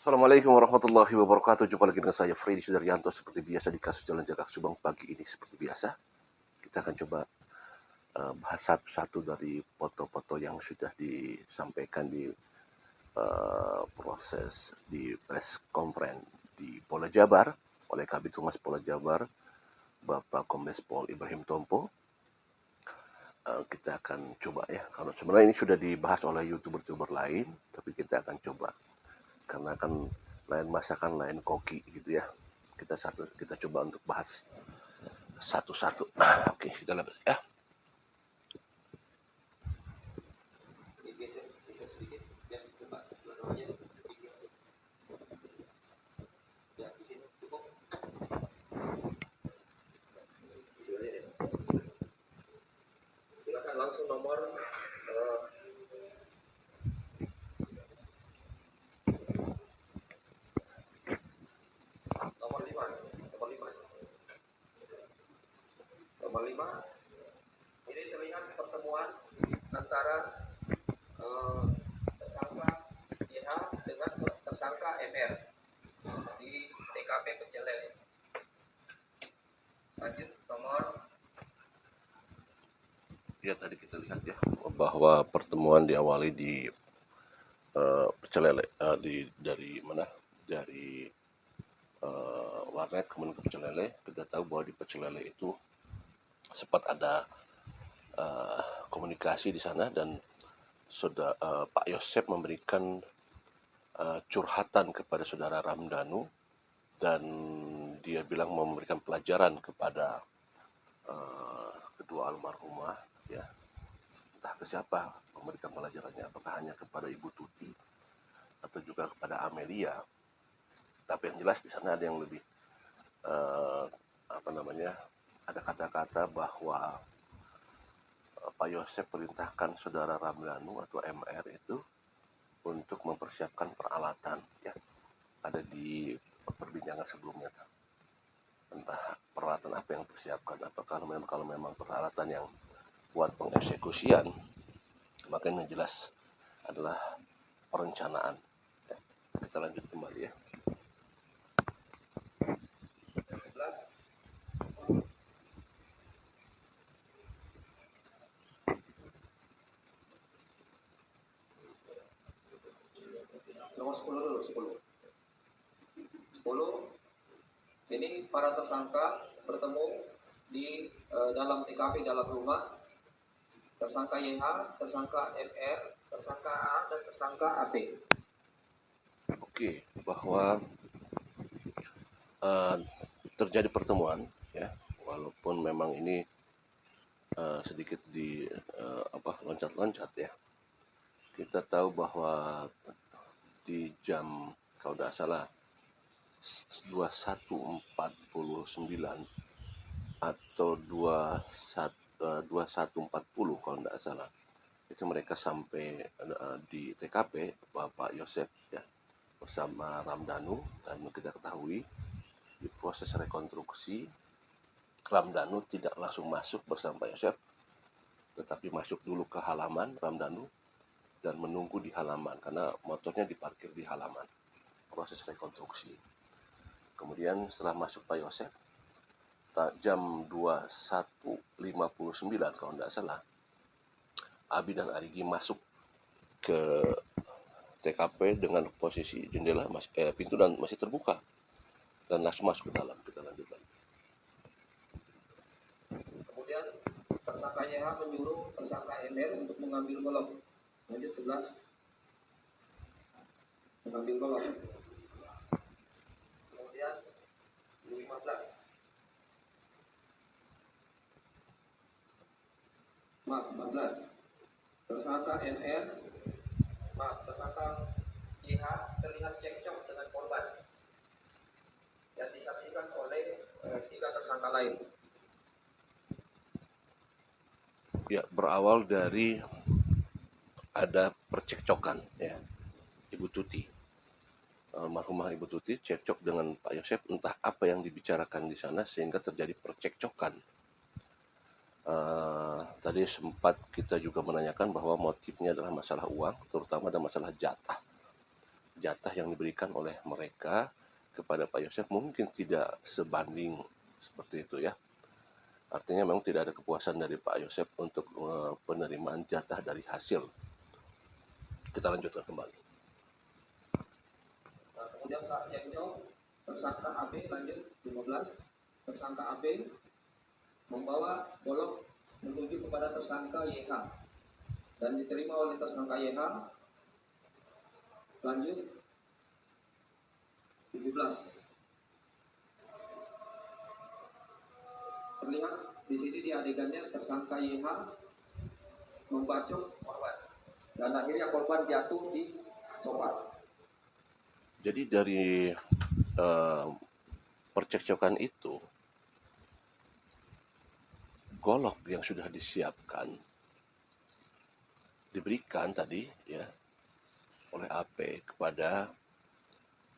Assalamualaikum warahmatullahi wabarakatuh. Jumpa lagi dengan saya Freddy Sudaryanto seperti biasa di kasus Jalan Jagak Subang pagi ini seperti biasa. Kita akan coba bahas satu-satu dari foto-foto yang sudah disampaikan di proses di press conference di Polda Jabar oleh Kabid Humas Polda Jabar Bapak Kombes Pol Ibrahim Tompo. Kita akan coba ya, kalau sebenarnya ini sudah dibahas oleh youtuber-youtuber lain, tapi kita akan coba karena kan lain masakan lain koki gitu ya. Kita coba untuk bahas satu-satu. Oke, kita lihat ya. Silakan langsung nomor nomor 5. Nomor 5. Ini terlihat pertemuan antara tersangka YH dengan tersangka MR di TKP Pecel Lele. Lanjut nomor. Ya, tadi kita lihat ya bahwa pertemuan diawali di Pecel Lele dari mana? Dari warnet kemudian ke Pecel Lele. Kita tahu bahwa di Pecel Lele itu sempat ada komunikasi di sana dan Pak Yosep memberikan curhatan kepada saudara Ramdhanu dan dia bilang memberikan pelajaran kepada kedua almarhumah ya, entah ke siapa memberikan pelajarannya, apakah hanya kepada Ibu Tuti atau juga kepada Amelia, tapi yang jelas di sana ada yang lebih ada kata-kata bahwa Pak Yosep perintahkan saudara Ramdhanu atau MR itu untuk mempersiapkan peralatan ya, ada di perbincangan sebelumnya, entah peralatan apa yang dipersiapkan, apakah kalau memang peralatan yang buat pengeksekusian, maka yang jelas adalah perencanaan ya. Kita lanjut kembali ya. 11. Nomor 10 dulu, 10. Ini para tersangka bertemu di dalam TKP dalam rumah. Tersangka YH, tersangka MR, tersangka A, dan tersangka AP. Oke, bahwa terjadi pertemuan ya, walaupun memang ini sedikit di loncat-loncat ya. Kita tahu bahwa di jam kalau tidak salah 21.49 atau 21.40 kalau tidak salah, itu mereka sampai di TKP Bapak Yosep ya bersama Ramdhanu, dan kita ketahui di proses rekonstruksi Ramdhanu tidak langsung masuk bersama Pak Yosep, tetapi masuk dulu ke halaman Ramdhanu dan menunggu di halaman karena motornya diparkir di halaman proses rekonstruksi. Kemudian setelah masuk Pak Yosep jam 21.59 kalau tidak salah, Abi dan Arigi masuk ke TKP dengan posisi jendela pintu dan masih terbuka dan langsung masuk ke dalam. Kita lanjut lagi. Kemudian tersangka YH menyuruh tersangka MR untuk mengambil golok. Lanjut 11. Mengambil golok. Kemudian 15. Maaf, 14. Tersangka YH terlihat cekcok dengan korban yang disaksikan oleh 3 tersangka lain. Ya, berawal dari ada percekcokan ya, Ibu Tuti, almarhumah Ibu Tuti cekcok dengan Pak Yosep, entah apa yang dibicarakan di sana sehingga terjadi percekcokan. Tadi sempat kita juga menanyakan bahwa motifnya adalah masalah uang, terutama ada masalah jatah jatah yang diberikan oleh mereka kepada Pak Yosef mungkin tidak sebanding seperti itu ya. Artinya memang tidak ada kepuasan dari Pak Yosef untuk penerimaan jatah dari hasil. Kita lanjutkan kembali. Kemudian saat cekcok, tersangka AB lanjut 15. Tersangka AB membawa golok menuju kepada tersangka YH dan diterima oleh tersangka YH. Lanjut 17. Terlihat di sini di adegannya tersangka YH membacok korban dan akhirnya korban jatuh di sofa. Jadi dari percekcokan itu, golok yang sudah disiapkan diberikan tadi ya oleh AP kepada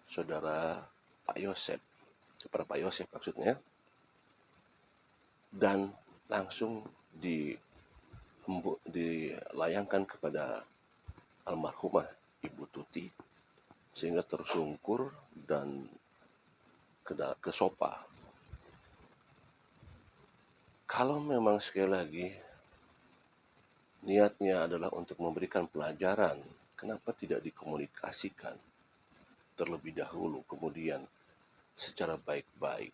saudara Pak Yosef, kepada Pak Yosef maksudnya, dan langsung dilayangkan kepada almarhumah Ibu Tuti sehingga tersungkur dan ke sofa. Kalau memang sekali lagi niatnya adalah untuk memberikan pelajaran, kenapa tidak dikomunikasikan terlebih dahulu kemudian secara baik-baik?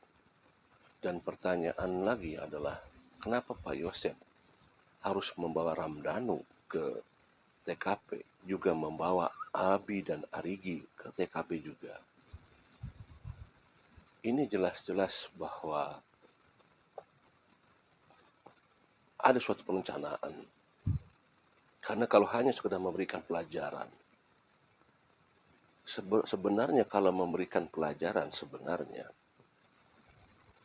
Dan pertanyaan lagi adalah kenapa Pak Yosef harus membawa Ramdhanu ke TKP, juga membawa Abi dan Arigi ke TKP juga? Ini jelas-jelas bahwa ada suatu perencanaan. Karena kalau hanya sekedar memberikan pelajaran, sebenarnya kalau memberikan pelajaran sebenarnya,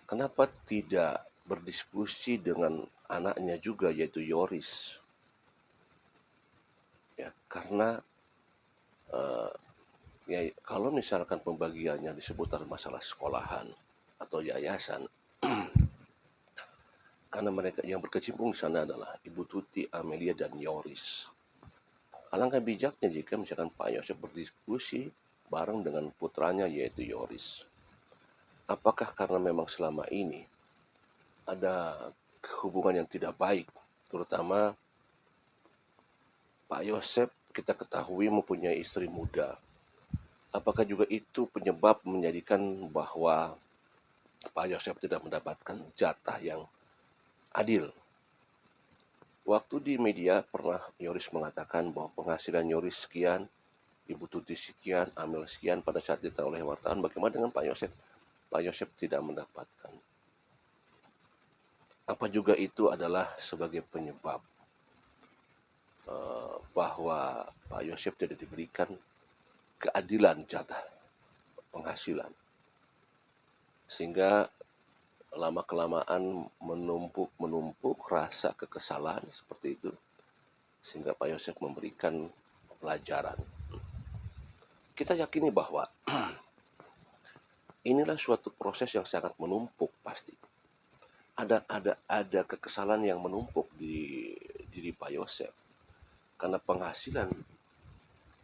kenapa tidak berdiskusi dengan anaknya juga yaitu Yoris? Ya, karena ya, kalau misalkan pembagiannya diseputar masalah sekolahan atau yayasan, karena mereka yang berkecimpung di sana adalah Ibu Tuti, Amelia, dan Yoris. Alangkah bijaknya jika misalkan Pak Yosef berdiskusi bareng dengan putranya yaitu Yoris. Apakah karena memang selama ini ada hubungan yang tidak baik, terutama Pak Yosef kita ketahui mempunyai istri muda. Apakah juga itu penyebab menjadikan bahwa Pak Yosef tidak mendapatkan jatah yang adil? Waktu di media pernah Yoris mengatakan bahwa penghasilan Yoris sekian, Ibu Tuti sekian, Amel sekian. Pada saat ditanya oleh wartawan, bagaimana dengan Pak Yosef? Pak Yosef tidak mendapatkan. Apa juga itu adalah sebagai penyebab bahwa Pak Yosef tidak diberikan keadilan jatah penghasilan, sehingga lama-kelamaan menumpuk rasa kekesalan seperti itu, sehingga Pak Yosef memberikan pelajaran. Kita yakini bahwa inilah suatu proses yang sangat menumpuk pasti. Ada kekesalan yang menumpuk di diri Pak Yosef karena penghasilan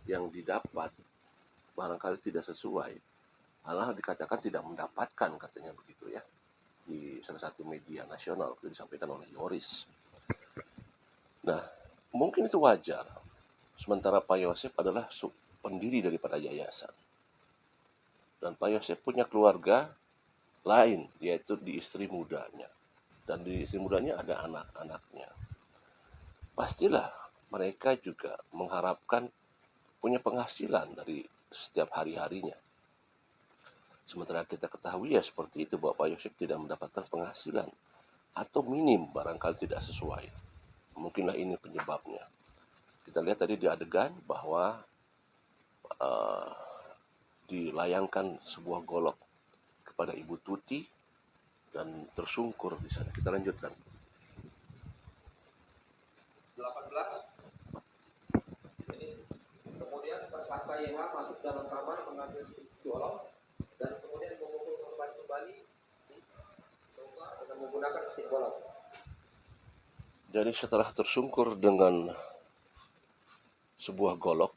yang didapat barangkali tidak sesuai. Malah dikatakan tidak mendapatkan, katanya begitu ya, di salah satu media nasional itu disampaikan oleh Yoris. Nah, mungkin itu wajar. Sementara Pak Yosef adalah pendiri daripada yayasan. Dan Pak Yosef punya keluarga lain, yaitu di istri mudanya. Dan di istri mudanya ada anak-anaknya. Pastilah mereka juga mengharapkan punya penghasilan dari setiap hari-harinya. Sementara kita ketahui ya seperti itu, bahwa Pak Yosef tidak mendapatkan penghasilan atau minim barangkali tidak sesuai. Mungkinlah ini penyebabnya. Kita lihat tadi di adegan bahwa dilayangkan sebuah golok kepada Ibu Tuti dan tersungkur di sana. Kita lanjutkan. 18. Ini kemudian tersangka YH masuk dalam kamar mengambil golok dan kemudian memukul korban kembali di sofa dengan menggunakan stick golok. Jadi setelah tersungkur dengan sebuah golok,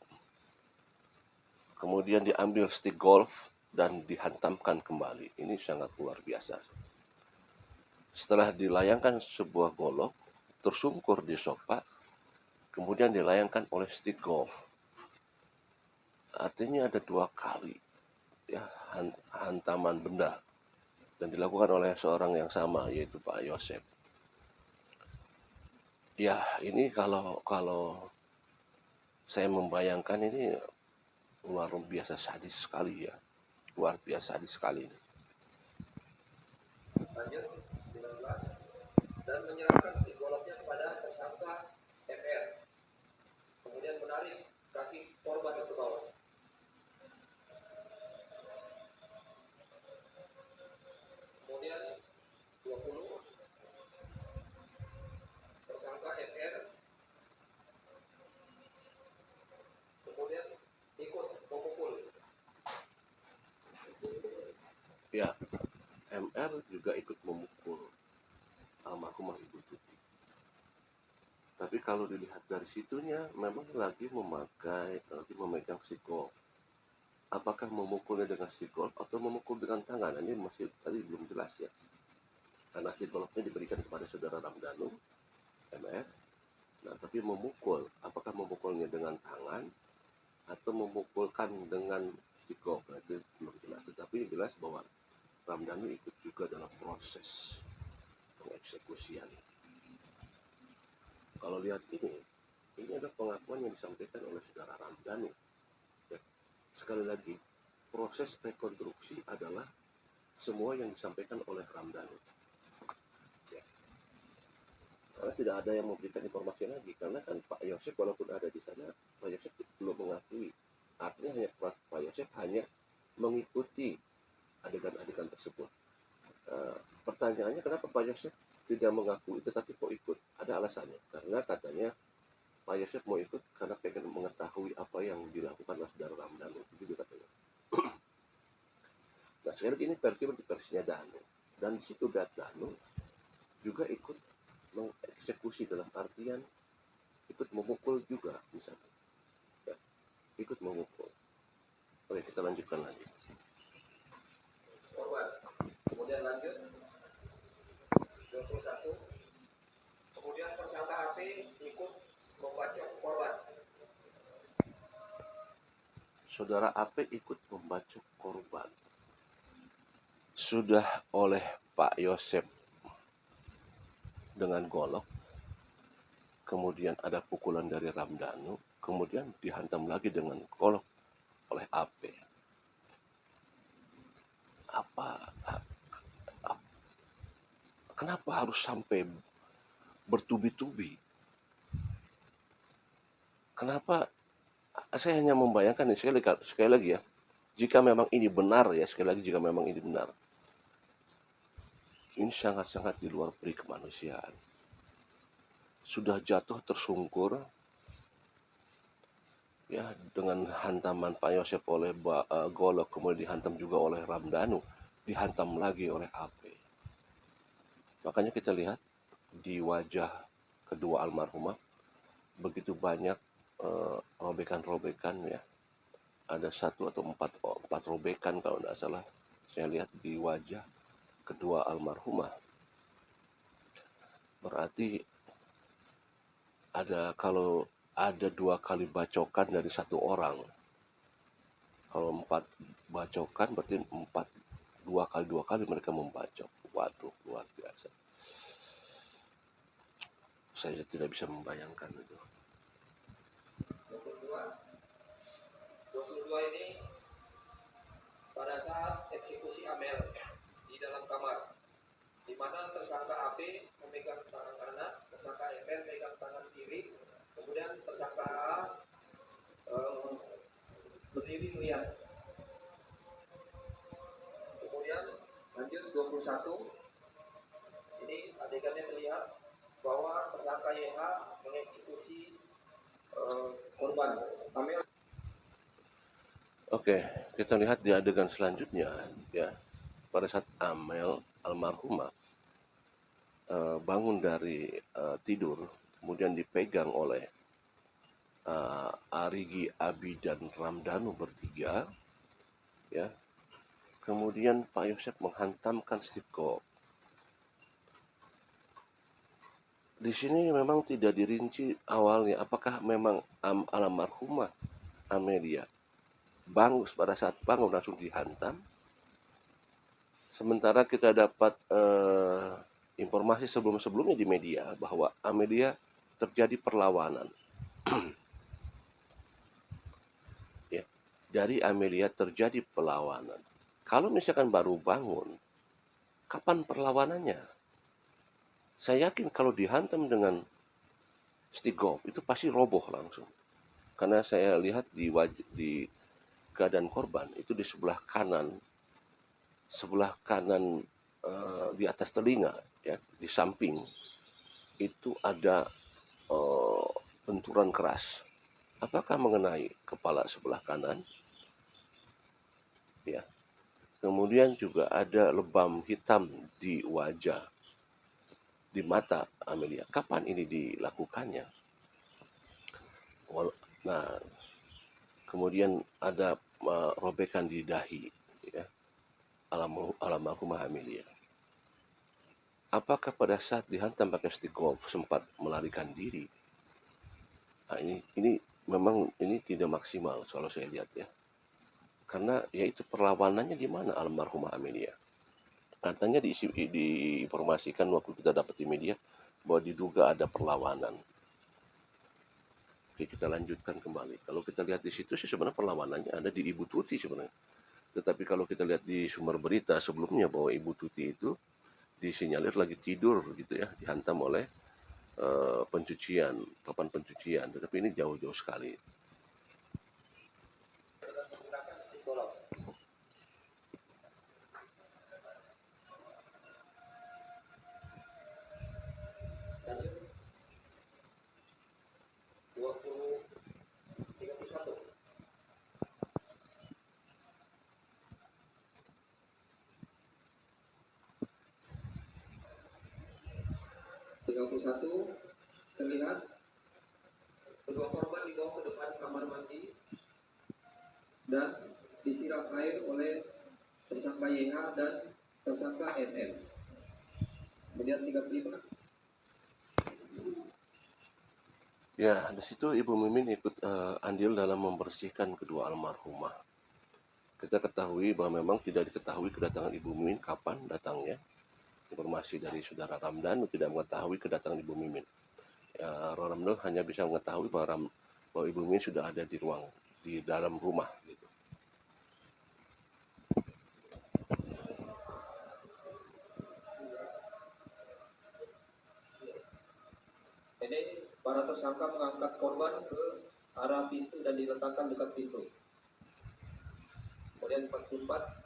kemudian diambil stick golf dan dihantamkan kembali. Ini sangat luar biasa. Setelah dilayangkan sebuah golok tersungkur di sofa, kemudian dilayangkan oleh stick golf. Artinya ada 2 kali ya hantaman benda dan dilakukan oleh seorang yang sama, yaitu Pak Yosef. Ya, ini kalau saya membayangkan ini luar biasa sadis sekali ya. Luar biasa sadis sekali. Lanjut 19 dan menyerahkan stick goloknya kepada tersangka MR. Kemudian menarik kaki korban ke bawah. Kemudian 20 tersangka MR kemudian ikut memukul. Ya, MR juga ikut memukul almarhumah Ibu Tuti. Tapi kalau dilihat dari situnya, memang lagi memegang stick golf. Apakah memukulnya dengan stick golf atau memukul dengan tangan? Ini masih tadi belum jelas ya. Karena stick golfnya diberikan kepada saudara Ramdhanu, MR. Nah, tapi memukul, apakah memukulnya dengan tangan atau memukulkan dengan stick golf? Nah, itu belum jelas. Tetapi jelas bahwa Ramdhanu ikut juga dalam proses pengeksekusian. Kalau lihat ini adalah pengakuan yang disampaikan oleh saudara Ramdhanu. Ya, sekali lagi, proses rekonstruksi adalah semua yang disampaikan oleh Ramdhanu. Ya. Karena tidak ada yang memberikan informasi lagi, karena kan Pak Yosef walaupun ada di sana, Pak Yosef belum mengakui. Artinya Pak Yosef hanya mengikuti adegan-adegan tersebut. Pertanyaannya kenapa Pak Yosef tidak mengakui tetapi kok ikut? Ada alasannya, karena katanya Pak Yosef mau ikut karena pengen mengetahui apa yang dilakukan oleh saudara Ramdhanu, itu katanya. Nah, sekali lagi ini versinya Danu, dan di situ Danu juga ikut mengeksekusi dalam artian ikut memukul juga misalnya, ya, ikut memukul. Oke, kita lanjutkan lagi. Korban. Kemudian lanjut 21. Kemudian tersangka AP ikut membacok korban. Saudara AP ikut membacok korban. Sudah oleh Pak Yosef dengan golok, kemudian ada pukulan dari Ramdhanu, kemudian dihantam lagi dengan golok oleh AP. Kenapa harus sampai bertubi-tubi? Kenapa? Saya hanya membayangkan sekali lagi ya, jika memang ini benar ya, sekali lagi jika memang ini benar, ini sangat-sangat di luar peri kemanusiaan. Sudah jatuh tersungkur, ya, dengan hantaman Pak Yosef oleh golok, kemudian dihantam juga oleh Ramdhanu, dihantam lagi oleh AP. Makanya kita lihat di wajah kedua almarhumah begitu banyak robekan-robekan ya. Ada 1 atau 4 robekan kalau tidak salah. Saya lihat di wajah kedua almarhumah. Berarti kalau ada 2 kali bacokan dari 1 orang. Kalau 4 bacokan berarti 2 kali mereka membacok. Waduh, luar biasa. Saya tidak bisa membayangkan itu. 22 ini pada saat eksekusi Amel di dalam kamar, di mana tersangka AP memegang tangan kanan, tersangka MR memegang tangan kiri, kemudian tersangka A berdiri melihat. Kemudian lanjut 21, ini adegannya terlihat bahwa tersangka YH mengeksekusi korban Amel. Oke, kita lihat di adegan selanjutnya ya. Pada saat Amel almarhumah bangun dari tidur, kemudian dipegang oleh Arigi, Abi, dan Ramdhanu bertiga, ya. Kemudian Pak Yosef menghantamkan Steve Cobb. Di sini memang tidak dirinci awalnya apakah memang almarhumah Amelia bangun pada saat bangun langsung dihantam. Sementara kita dapat informasi sebelum-sebelumnya di media bahwa Amelia terjadi perlawanan. Ya, dari Amelia terjadi perlawanan. Kalau misalkan baru bangun, kapan perlawanannya? Saya yakin kalau dihantam dengan Stigov itu pasti roboh langsung. Karena saya lihat di keadaan korban itu di sebelah kanan di atas telinga, ya, di samping itu ada benturan keras. Apakah mengenai kepala sebelah kanan? Ya. Kemudian juga ada lebam hitam di wajah, di mata Amelia. Kapan ini dilakukannya? Nah, kemudian ada robekan di dahi, ya, almarhumah Amelia. Apakah pada saat dihantam pakai stick golf sempat melarikan diri? Nah, ini memang ini tidak maksimal kalau saya lihat, ya. Karena yaitu perlawanannya di mana almarhumah Amelia? Katanya diinformasikan waktu kita dapat di media bahwa diduga ada perlawanan. Oke, kita lanjutkan kembali. Kalau kita lihat di situ sih sebenarnya perlawanannya ada di Ibu Tuti sebenarnya. Tetapi kalau kita lihat di sumber berita sebelumnya bahwa Ibu Tuti itu disinyalir lagi tidur gitu, ya, dihantam oleh papan pencucian. Tetapi ini jauh-jauh sekali. Menggunakan psikolog. Lanjut. 31. Terlihat kedua korban dibawa ke depan kamar mandi dan disiram air oleh tersangka YH dan tersangka MM. Kemudian 35. Ya, di situ Ibu Mimin ikut andil dalam membersihkan kedua almarhumah. Kita ketahui bahwa memang tidak diketahui kedatangan Ibu Mimin kapan datangnya. Informasi dari saudara Ramdan tidak mengetahui kedatangan Ibu Mimin. Ramdan hanya bisa mengetahui bahwa Ibu Mimin sudah ada di dalam rumah gitu. Ini para tersangka mengangkat korban ke arah pintu dan diletakkan dekat pintu. Kemudian 44.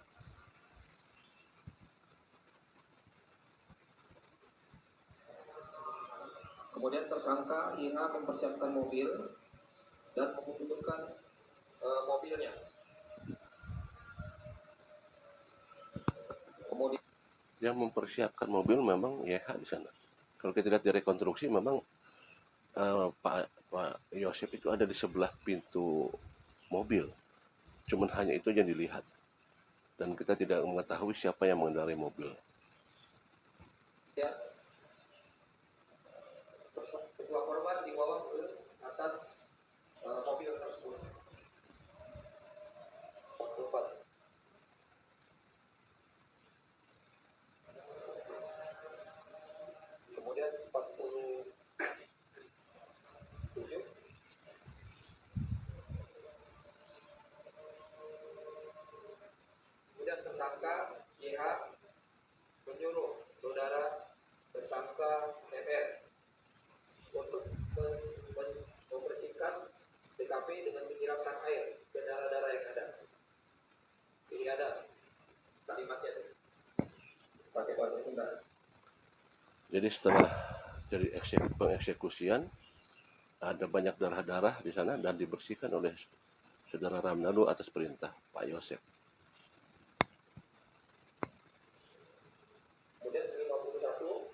Kemudian tersangka IH mempersiapkan mobil dan menghubungkan mobilnya. Kemudian Yang mempersiapkan mobil memang YH di sana. Kalau kita lihat di rekonstruksi memang Pak Yosef itu ada di sebelah pintu mobil. Cuman hanya itu yang dilihat. Dan kita tidak mengetahui siapa yang mengendarai mobil. ya, kedua korban dibawa ke atas mobil tersebut. 44. Kemudian 47. Kemudian tersangka YH menyuruh saudara tersangka MR untuk membersihkan TKP dengan menyiramkan air ke darah-darah yang ada. Ini ada kalimatnya tuh, pakai bahasa Sunda. Jadi setelah dari pengeksekusian ada banyak darah-darah di sana dan dibersihkan oleh saudara Ramdhanu atas perintah Pak Yosef. Kemudian 51.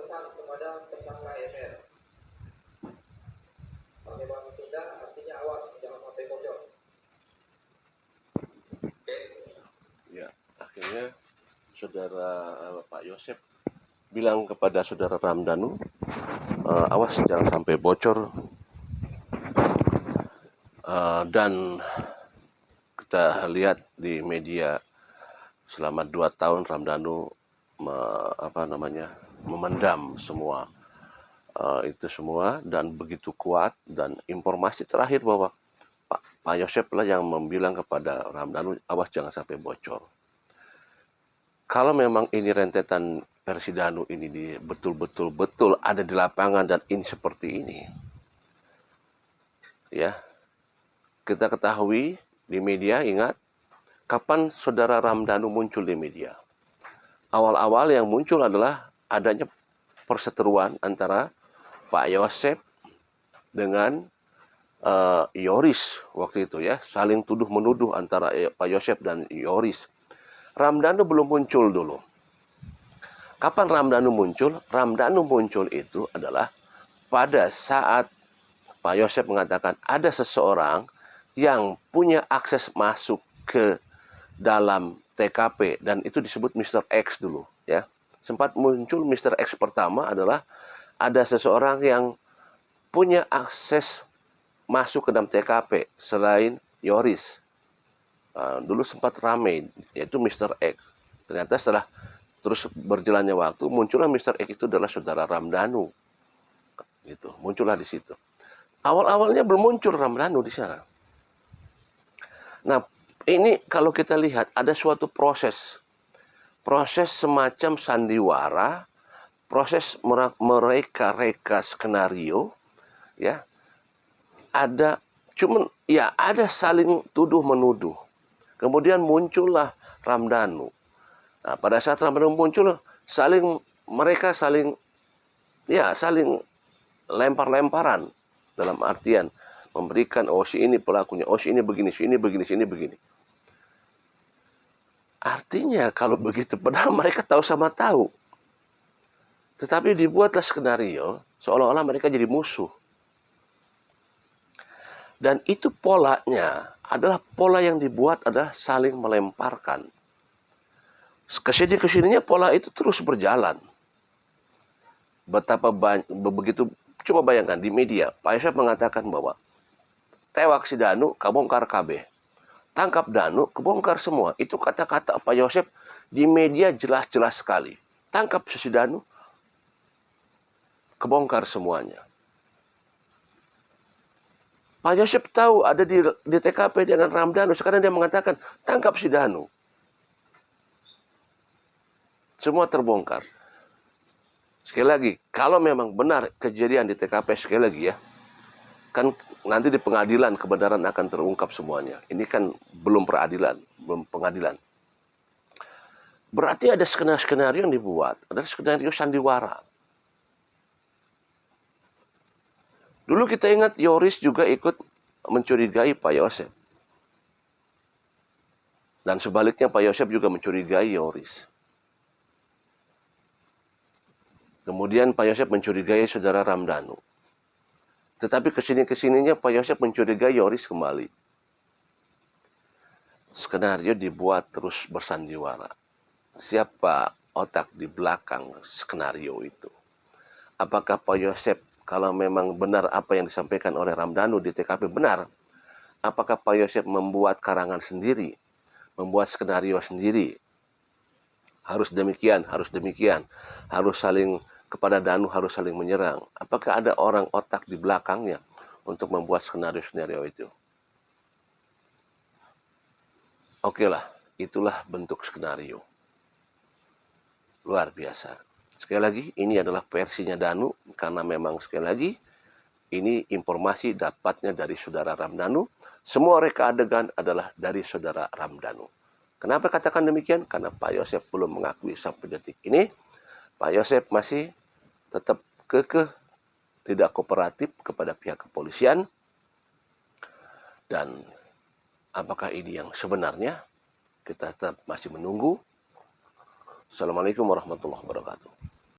berpesan kepada tersangka MR. Pakai bahasa Sunda artinya awas, jangan sampai bocor. Oke. Ya, akhirnya saudara Pak Yosep bilang kepada saudara Ramdhanu, awas jangan sampai bocor. Dan kita lihat di media selama 2 tahun Ramdhanu memendam semua itu semua, dan begitu kuat, dan informasi terakhir bahwa Pak Yosep lah yang membilang kepada Ramdhanu, awas jangan sampai bocor. Kalau memang ini rentetan versi Danu ini betul-betul ada di lapangan dan ini seperti ini, ya, kita ketahui di media. Ingat kapan saudara Ramdhanu muncul di media? Awal-awal yang muncul adalah adanya perseteruan antara Pak Yosep dengan Yoris waktu itu, ya, saling tuduh menuduh antara Pak Yosep dan Yoris. Ramdhanu belum muncul dulu. Kapan Ramdhanu muncul? Ramdhanu muncul itu adalah pada saat Pak Yosep mengatakan ada seseorang yang punya akses masuk ke dalam TKP, dan itu disebut Mr. X dulu, ya. Sempat muncul Mr. X pertama adalah ada seseorang yang punya akses masuk ke dalam TKP selain Yoris. Dulu sempat ramai, yaitu Mr. X. Ternyata setelah terus berjalannya waktu, muncullah Mr. X itu adalah saudara Ramdhanu. Gitu, muncullah di situ. Awal-awalnya belum muncul Ramdhanu di sana. Nah, ini kalau kita lihat ada suatu proses semacam sandiwara, proses mereka-reka skenario, ya. Ada saling tuduh menuduh. Kemudian muncullah Ramdhanu. Nah, pada saat Ramdhanu muncul, mereka saling lempar-lemparan, dalam artian memberikan, oh si ini pelakunya, oh si ini begini, si ini begini, si ini begini. Artinya kalau begitu, padahal mereka tahu sama tahu, tetapi dibuatlah skenario seolah-olah mereka jadi musuh. Dan itu polanya adalah pola yang dibuat adalah saling melemparkan. Kesini-kesininya pola itu terus berjalan. Betapa begitu, coba bayangkan di media, Pak Yosep mengatakan bahwa tewak si Danu, kabongkar KB. Tangkap Danu, kebongkar semua. Itu kata-kata Pak Yosep di media jelas-jelas sekali. Tangkap si Danu, kebongkar semuanya. Pak Yosep tahu ada di TKP dengan Ramdhanu. Sekarang dia mengatakan, tangkap si Danu. Semua terbongkar. Sekali lagi, kalau memang benar kejadian di TKP, sekali lagi ya, kan nanti di pengadilan kebenaran akan terungkap semuanya. Ini kan belum pengadilan. Berarti ada skenario yang dibuat, ada skenario sandiwara. Dulu kita ingat Yoris juga ikut mencurigai Pak Yosep. Dan sebaliknya Pak Yosep juga mencurigai Yoris. Kemudian Pak Yosep mencurigai saudara Ramdhanu. Tetapi kesininya Pak Yosep mencurigai Yoris kembali. Skenario dibuat terus bersandiwara. Siapa otak di belakang skenario itu? Apakah Pak Yosep, kalau memang benar apa yang disampaikan oleh Ramdhanu di TKP benar, apakah Pak Yosep membuat karangan sendiri, membuat skenario sendiri? Harus demikian, harus saling kepada Danu, harus saling menyerang. Apakah ada orang otak di belakangnya untuk membuat skenario-skenario itu? Oke lah, itulah bentuk skenario. Luar biasa. Sekali lagi, ini adalah versinya Danu, karena memang sekali lagi, ini informasi dapatnya dari saudara Ramdhanu. Semua reka adegan adalah dari saudara Ramdhanu. Kenapa katakan demikian? Karena Pak Yosep belum mengakui sampai detik ini. Pak Yosep masih tetap kekeh, tidak kooperatif kepada pihak kepolisian. Dan apakah ini yang sebenarnya? Kita tetap masih menunggu. Assalamualaikum warahmatullahi wabarakatuh.